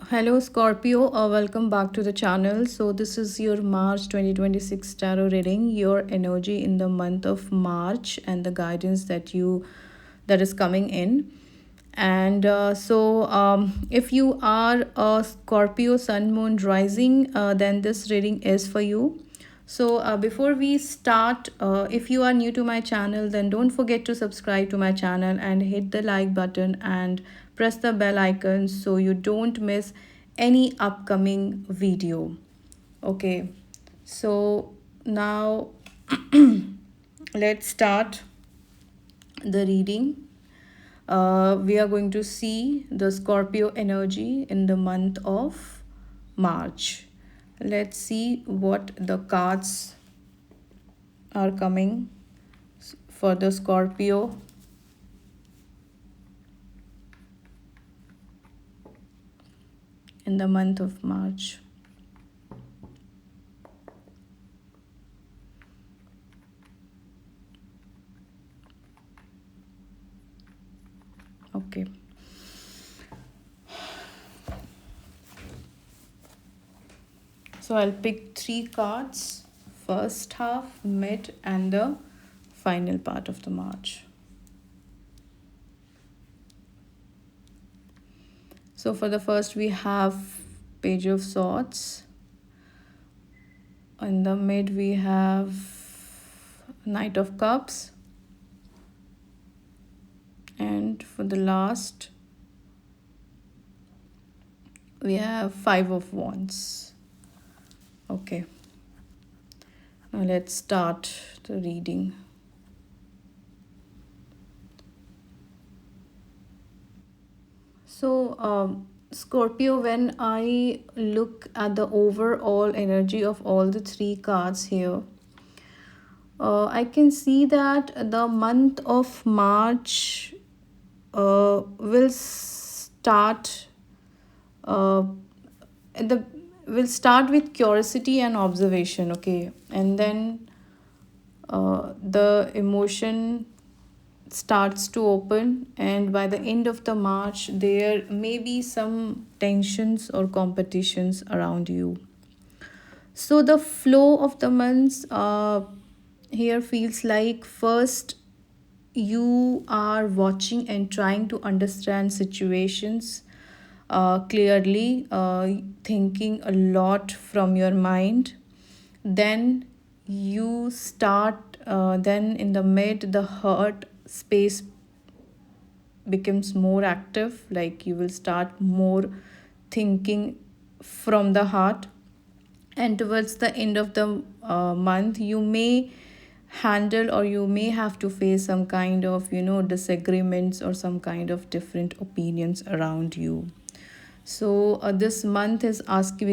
Hello Scorpio, welcome back to the channel. So this is your March 2026 tarot reading, your energy in the month of March and the guidance that is coming in. And if you are a Scorpio Sun Moon Rising, then this reading is for you. So before we start, if you are new to my channel, then don't forget to subscribe to my channel and hit the like button and press the bell icon so you don't miss any upcoming video. Okay, so now let's start the reading. We are going to see the Scorpio energy in the month of March. Let's see what the cards are coming for the Scorpio in the month of March. Okay. So I'll pick three cards, first half, mid, and the final part of the March. So for the first, we have Page of Swords. In the mid, we have Knight of Cups. And for the last, we have Five of Wands. Okay. Now let's start the reading. So, Scorpio, when I look at the overall energy of all the three cards here, I can see that the month of March will start the will start with curiosity and observation. Okay, and then the emotion starts to open, and by the end of the March there may be some tensions or competitions around you. So the flow of the months here feels like first you are watching and trying to understand situations clearly, thinking a lot from your mind. Then you start, then in the mid, the heart space becomes more active, like you will start more thinking from the heart. And towards the end of the month, you may handle or you may have to face some kind of disagreements or some kind of different opinions around you. So this month is asking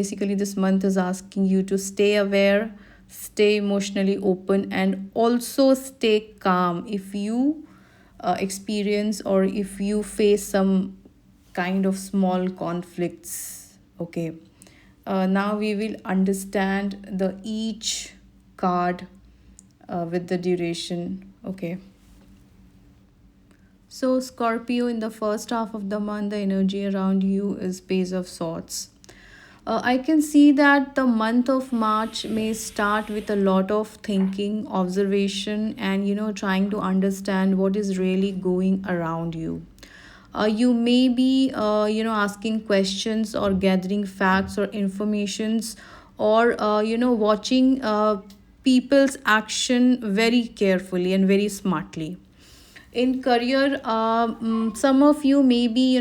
you to stay aware, stay emotionally open, and also stay calm if you experience or if you face some kind of small conflicts. Okay. Now we will understand the each card with the duration. Okay. So, Scorpio, in the first half of the month, the energy around you is Page of Swords. I can see that the month of March may start with a lot of thinking, observation, and trying to understand what is really going around you. You may be asking questions or gathering facts or informations, or watching people's action very carefully and very smartly. In career, some of you may be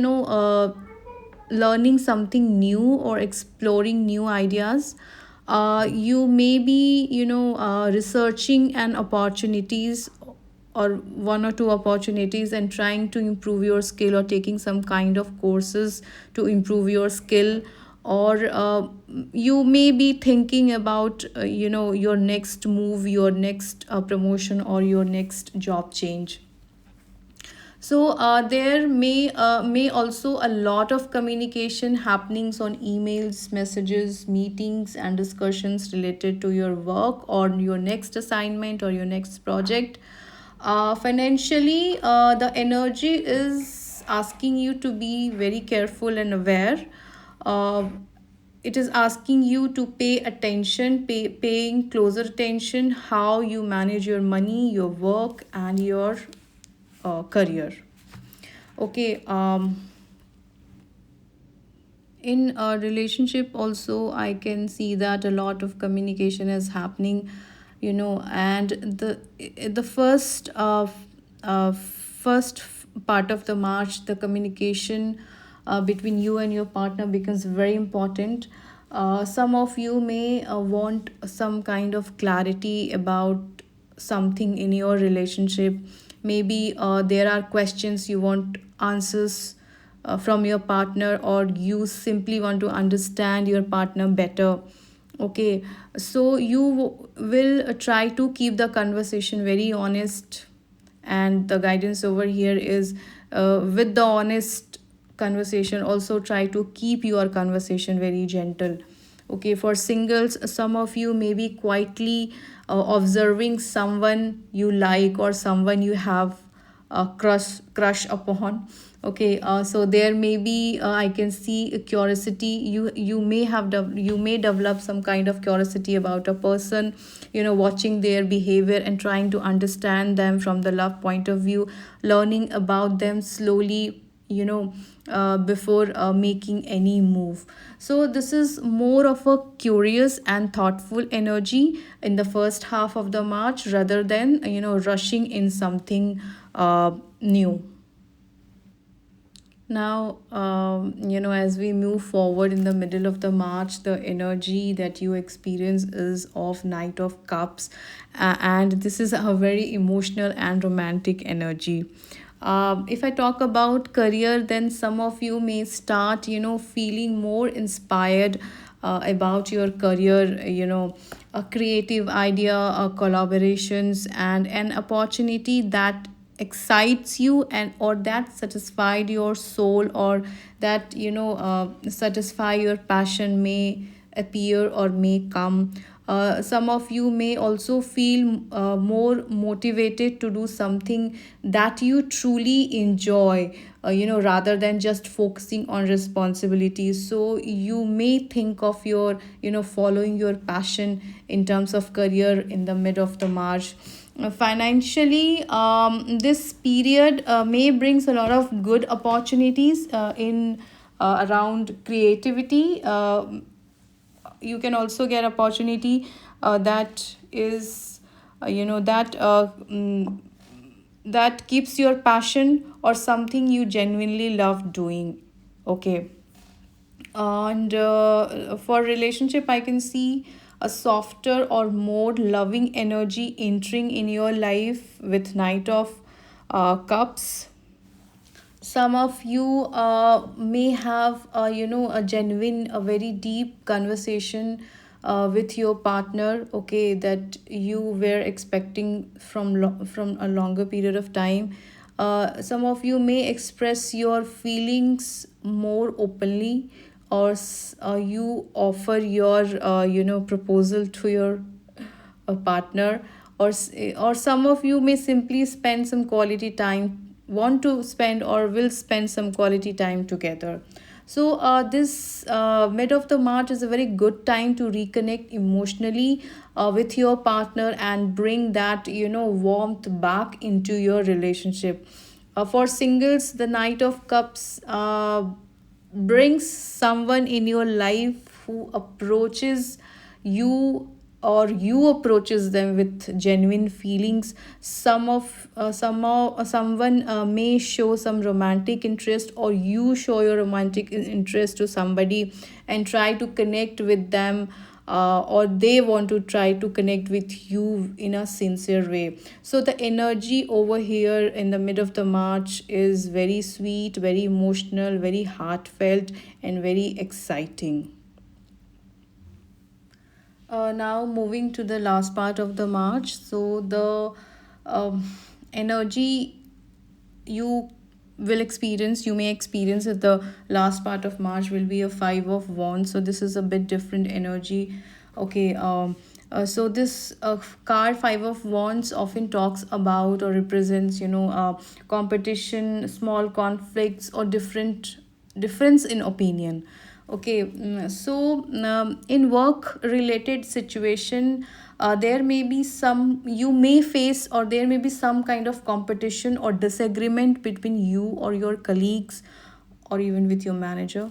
learning something new or exploring new ideas. You may be researching an opportunities or one or two opportunities and trying to improve your skill, or taking some kind of courses to improve your skill. Or you may be thinking about your next move, your next promotion, or your next job change. So there may also a lot of communication happenings on emails, messages, meetings, and discussions related to your work or your next assignment or your next project. Financially, the energy is asking you to be very careful and aware. uh, it is asking you to pay attention, paying closer attention how you manage your money, your work, and your career. Okay. In a relationship also, I can see that a lot of communication is happening, and the first part of the March, the communication between you and your partner becomes very important. Some of you may want some kind of clarity about something in your relationship. Maybe there are questions you want answers from your partner, or you simply want to understand your partner better. Okay, so you will try to keep the conversation very honest, and the guidance over here is, with the honest conversation, also try to keep your conversation very gentle. Okay, for singles, some of you may be quietly observing someone you like, or someone you have a crush upon. Okay, so there may be, I can see a curiosity. You may develop some kind of curiosity about a person, watching their behavior and trying to understand them from the love point of view, learning about them slowly, before making any move. So this is more of a curious and thoughtful energy in the first half of the March, rather than rushing in something new. Now, as we move forward in the middle of the March, the energy that you experience is of Knight of Cups, and this is a very emotional and romantic energy. If I talk about career, then some of you may start, feeling more inspired about your career, a creative idea, collaborations, and an opportunity that excites you, and or that satisfied your soul, or that satisfy your passion may appear or may come. Some of you may also feel more motivated to do something that you truly enjoy, rather than just focusing on responsibilities. So you may think of your, following your passion in terms of career in the mid of the March. Financially, this period may brings a lot of good opportunities in around creativity. You can also get opportunity that is, that keeps your passion, or something you genuinely love doing. Okay. And for relationship, I can see a softer or more loving energy entering in your life with Knight of Cups. Some of you may have, a genuine, a very deep conversation with your partner, okay, that you were expecting from a longer period of time. Some of you may express your feelings more openly, or you offer your proposal to your partner, or or some of you may simply spend some quality time, want to spend or will spend some quality time together. So this mid of the March is a very good time to reconnect emotionally with your partner, and bring that warmth back into your relationship. For singles, the Knight of Cups brings someone in your life who approaches you, or you approaches them with genuine feelings. Someone may show some romantic interest, or you show your romantic interest to somebody and try to connect with them, or they want to try to connect with you in a sincere way. So the energy over here in the mid of the March is very sweet, very emotional, very heartfelt, and very exciting. Now moving to the last part of the March. So the energy you you may experience at the last part of March will be a Five of Wands. So this is a bit different energy. Okay. So this card Five of Wands often talks about or represents, competition, small conflicts, or difference in opinion. Okay, so in work related situation, there may be some, you may face, or there may be some kind of competition or disagreement between you or your colleagues, or even with your manager.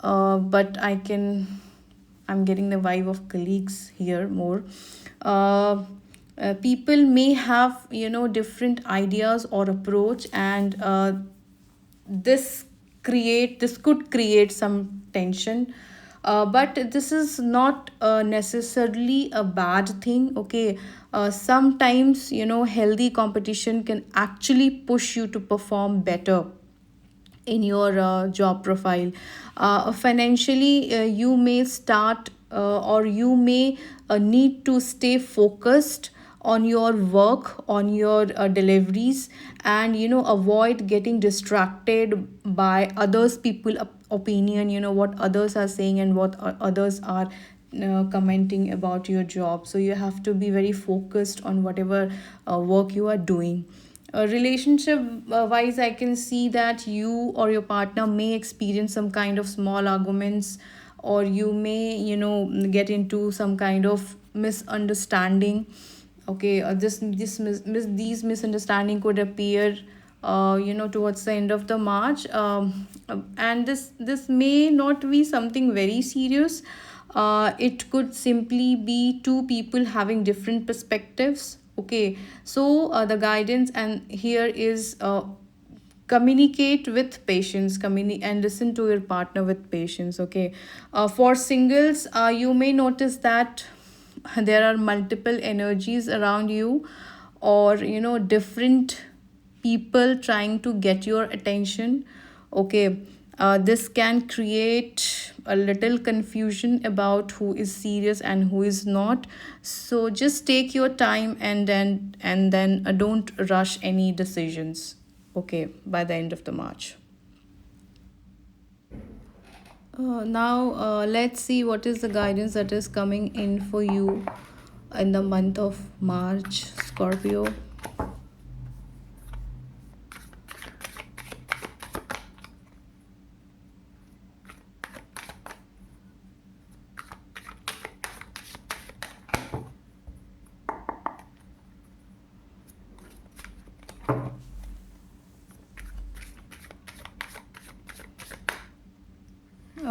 But I'm getting the vibe of colleagues here more. uh, People may have, different ideas or approach, and this could create some tension. But this is not necessarily a bad thing. Okay, sometimes, healthy competition can actually push you to perform better in your job profile. Financially, you may start, or you may need to stay focused on your work, on your deliveries, and avoid getting distracted by others people opinion, what others are saying and what others are commenting about your job. So you have to be very focused on whatever work you are doing. Relationship wise, I can see that you or your partner may experience some kind of small arguments, or you may, get into some kind of misunderstanding. Okay, these misunderstanding could appear, towards the end of the March. And this may not be something very serious. It could simply be two people having different perspectives. Okay, so the guidance and here is, communicate with patience, and listen to your partner with patience. Okay, for singles, you may notice that there are multiple energies around you, or different people trying to get your attention. Okay, this can create a little confusion about who is serious and who is not. So just take your time, and then don't rush any decisions. Okay, by the end of the March. Now, let's see what is the guidance that is coming in for you in the month of March, Scorpio.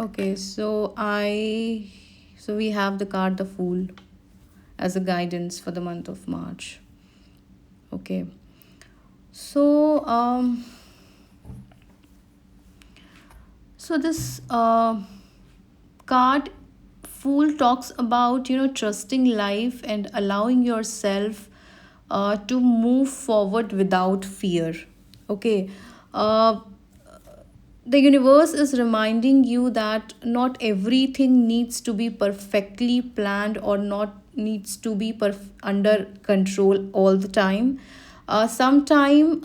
Okay, so we have the card the Fool as a guidance for the month of March. Okay. So this card Fool talks about, trusting life and allowing yourself to move forward without fear. Okay. Uh, the universe is reminding you that not everything needs to be perfectly planned, or not needs to be under control all the time. Sometime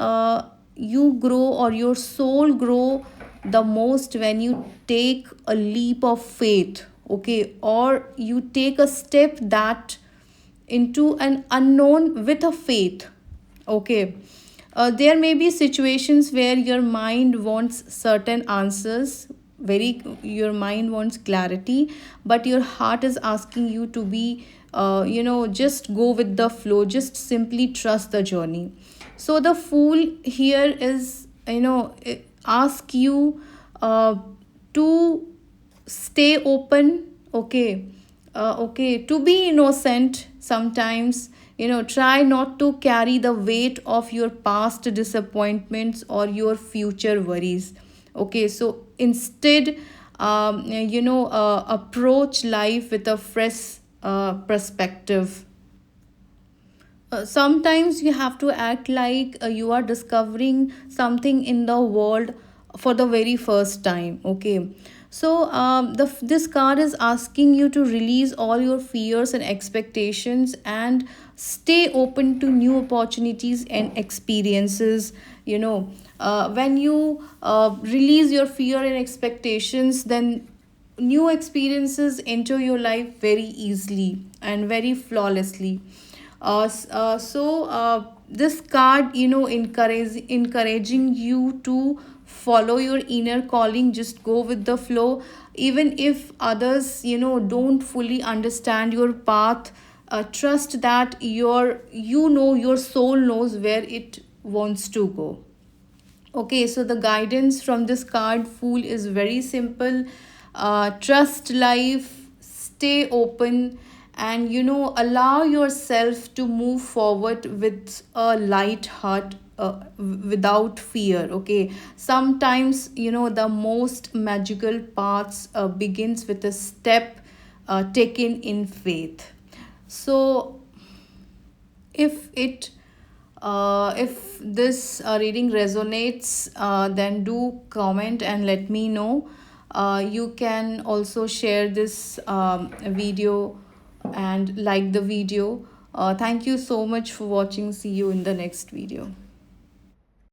you grow, or your soul grow the most when you take a leap of faith. Okay, or you take a step that into an unknown with a faith. Okay. There may be situations where your mind wants certain answers, your mind wants clarity, but your heart is asking you to be, just go with the flow, just simply trust the journey. So the Fool here is, ask you to stay open. Okay, okay, to be innocent sometimes. Try not to carry the weight of your past disappointments or your future worries. Okay, so instead, approach life with a fresh perspective. Sometimes you have to act like you are discovering something in the world for the very first time. Okay, so this card is asking you to release all your fears and expectations, and stay open to new opportunities and experiences. When you release your fear and expectations, then new experiences enter your life very easily and very flawlessly. This card, encouraging you to follow your inner calling, just go with the flow. Even if others, don't fully understand your path, trust that your soul knows where it wants to go. Okay, so the guidance from this card, Fool, is very simple. Trust life, stay open, and allow yourself to move forward with a light heart, without fear. Okay, sometimes the most magical paths begins with a step taken in faith. So if this reading resonates, then do comment and let me know. You can also share this video and like the video. Thank you so much for watching. See you in the next video.